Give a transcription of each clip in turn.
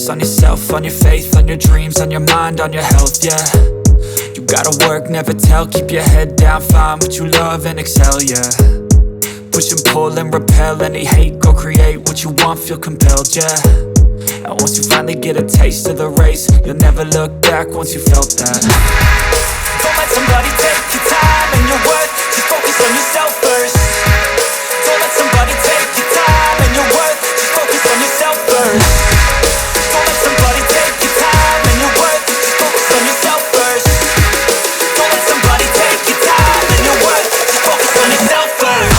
focus on yourself, on your faith, on your dreams, on your mind, on your health, yeah. You gotta work, never tell, keep your head down, find what you love and excel, yeah. Push and pull and repel any hate, go create what you want, feel compelled, yeah. And once you finally get a taste of the race, you'll never look back once you felt that. Don't let somebody take your time and your worth, just focus on yourself first. Don't let somebody take your time and your worth, just focus on yourself first. Don't let somebody take your time and your worth, just focus on yourself first. Don't let somebody take your time and your worth, just focus on yourself first.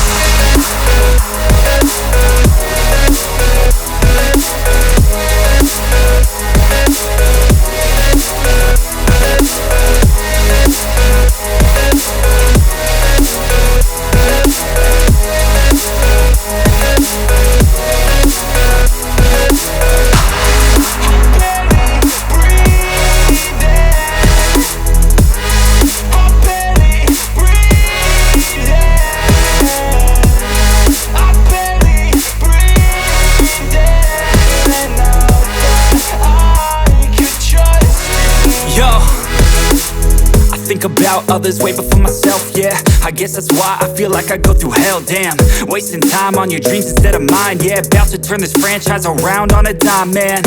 About others way before myself, yeah. I guess that's why I feel like I go through hell, damn. Wasting time on your dreams instead of mine, yeah. About to turn this franchise around on a dime, man.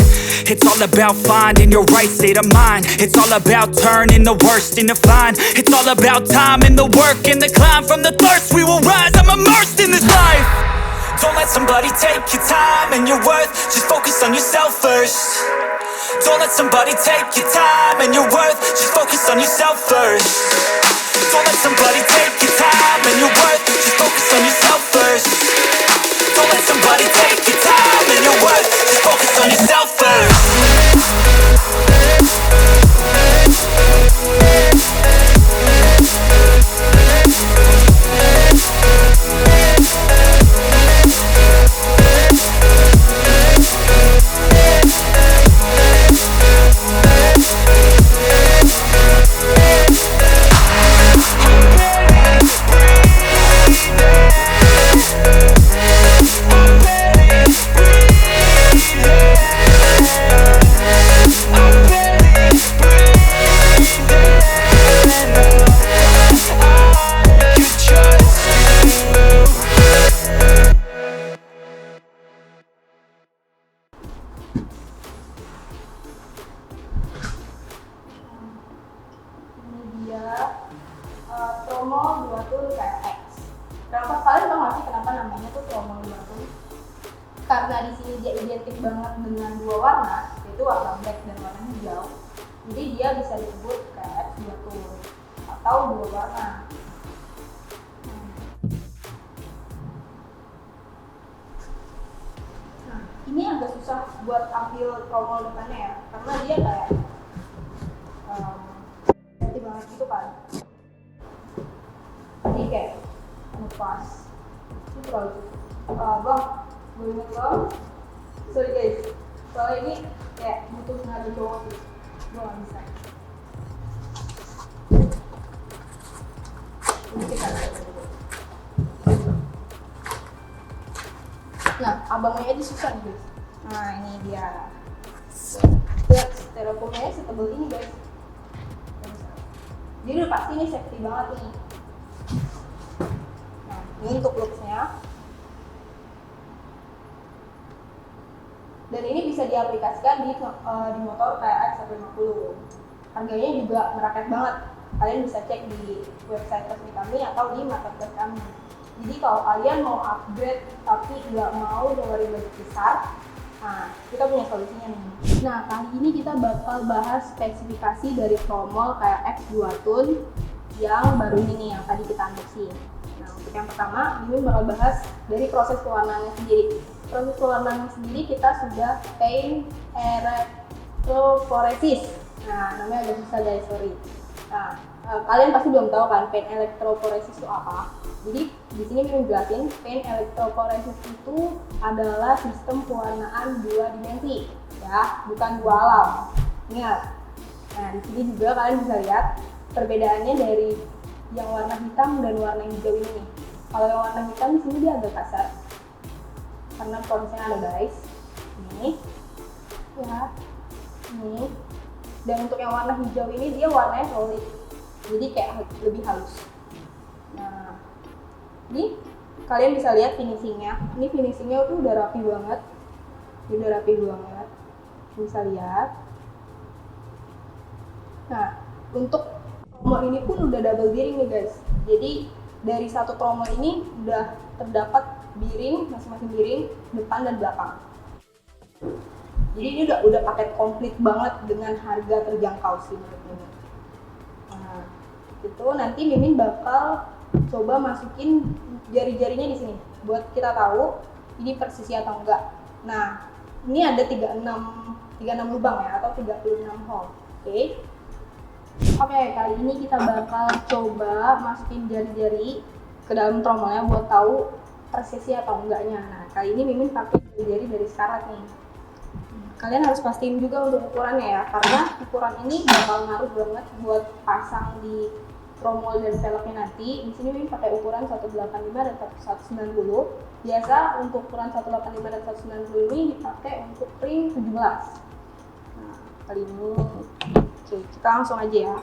It's all about finding your right state of mind. It's all about turning the worst into fine. It's all about time and the work and the climb. From the thirst we will rise, I'm immersed in this life. Don't let somebody take your time and your worth, just focus on yourself first. Don't let somebody take your time and your worth, just focus on yourself first. Don't let somebody take your time and your worth, just focus on yourself first. Don't let somebody take your time and your worth, just focus on yourself first. Tromol KLX. Kenapa kalian tahu nggak sih kenapa namanya tuh Tromol 2? Karena di sini dia identik banget dengan dua warna, yaitu warna black dan warna hijau. Jadi dia bisa disebut KLX 2 atau dua warna. Nah, ini agak susah buat ambil tromol depannya ya, karena dia kayak banget gitu kan. Jadi kayak ngepas itu terlalu bang, gue inget bang, sorry guys, soalnya ini kayak butuh tenaga cowok sih, gue gak bisa. Jadi kita nah, abangnya aja susah nih guys. Nah ini dia, lihat styrofoamnya setebal ini guys. Jadi udah pasti ini safety banget nih. Nah, ini untuk looks-nya. Dan ini bisa diaplikasikan di motor KLX 150. Harganya juga merakyat banget. Kalian bisa cek di website resmi kami atau di marketplace kami. Jadi kalau kalian mau upgrade tapi nggak mau ngeluarin budget besar, nah, kita punya solusinya nih. Nah, kali ini kita bakal bahas spesifikasi dari Tromol KLX 2 yang baru ini nih, yang tadi kita unboxing. Nah, untuk yang pertama, ini bakal bahas dari proses pewarnaannya sendiri. Proses pewarnaannya sendiri kita sudah paint electrophoresis. Nah, namanya agak susah guys, sorry. Nah, kalian pasti belum tahu kan paint electrophoresis itu apa. Jadi di sini kita jelasin, paint electrophoresis itu adalah sistem pewarnaan dua dimensi, ya, bukan dua alam. Ingat. Nah, di sini juga kalian bisa lihat perbedaannya dari yang warna hitam dan warna hijau ini. Kalau yang warna hitam di sini dia agak kasar, karena prosesnya ada guys. Ini, ya. Ini. Dan untuk yang warna hijau ini dia warnanya solid, jadi kayak lebih halus. Nah, ini kalian bisa lihat finishingnya. Ini finishingnya tuh udah rapi banget. Ini udah rapi banget. Bisa lihat. Nah, untuk tromol ini pun udah double bearing nih guys. Jadi dari satu tromol ini udah terdapat bearing, masing-masing bearing depan dan belakang. Jadi ini udah paket komplit banget dengan harga terjangkau sih menurut Mimin. Nah, itu nanti Mimin bakal coba masukin jari-jarinya di sini buat kita tahu ini persisi atau enggak. Nah, ini ada 36 lubang ya, atau 36 hole. Oke, kali ini kita bakal coba masukin jari-jari ke dalam tromolnya buat tahu persisi atau enggaknya. Nah, kali ini Mimin pakai jari-jari dari Scarlet nih. Kalian harus pastiin juga untuk ukurannya ya, karena ukuran ini bakal ngaruh banget buat pasang di tromol dan velgnya nanti. Di sini Mimin pakai ukuran 185 dan 190. Biasa untuk ukuran 185 dan 190 ini dipakai untuk ring 17. Nah, kali ini oke, kita langsung aja ya.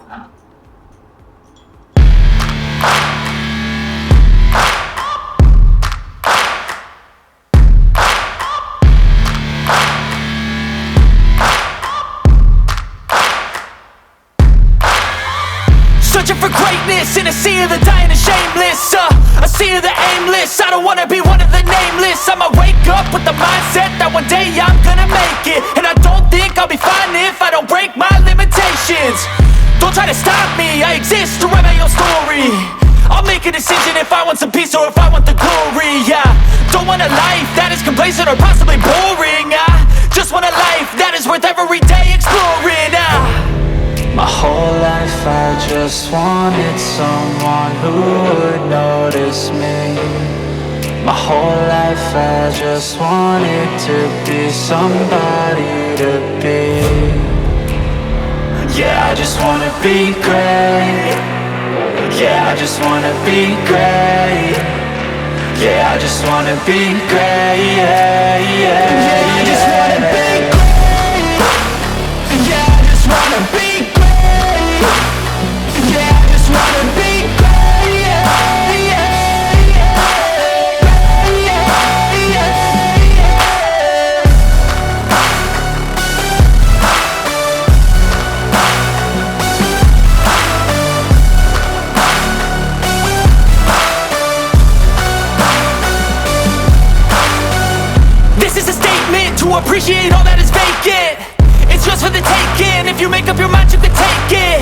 Searching for greatness in a sea of the dying and shameless, a sea of the aimless. I don't wanna be one of the nameless. I'ma wake up with the mindset that one day I'm gonna make it, and I don't think I'll be fine if I don't break my limitations. Don't try to stop me, I exist to write my own story. I'll make a decision if I want some peace or if I want the glory. Yeah, don't want a life that is complacent or possibly boring. I just want a life that is worth every day exploring. My whole life I just wanted someone who would notice me. My whole life I just wanted to be somebody to be. Yeah, I just wanna be great. Yeah, I just wanna be great. Yeah, I just wanna be great. Yeah, yeah, yeah, I just wanna be great. Yeah, I just wanna be great. Yeah, I just wanna be great. Yeah, yeah, yeah, yeah, yeah. This is a statement to appreciate all that is vacant. It's just for the taking. If you make up your mind, you can take it.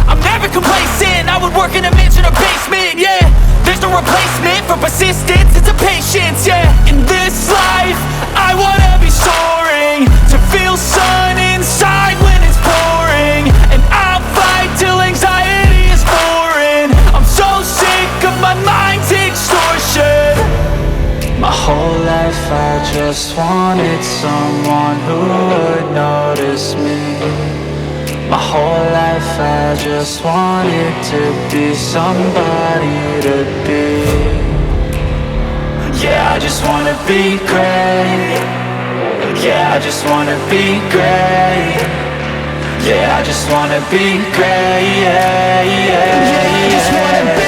I'm never complacent. I would work in a mansion or basement. Yeah, there's no replacement for persistence. It's a patience. Yeah, in this life, I wanna be soaring, to feel sun inside when it's pouring, and I'll fight till anxiety is foreign. I'm so sick of my mind's extortion. My whole life I just wanted someone who would notice me. My whole life I just wanted to be somebody to be. Yeah, I just wanna be great. Yeah, I just wanna be great. Yeah, I just wanna be great. Yeah, yeah, yeah, I just wanna be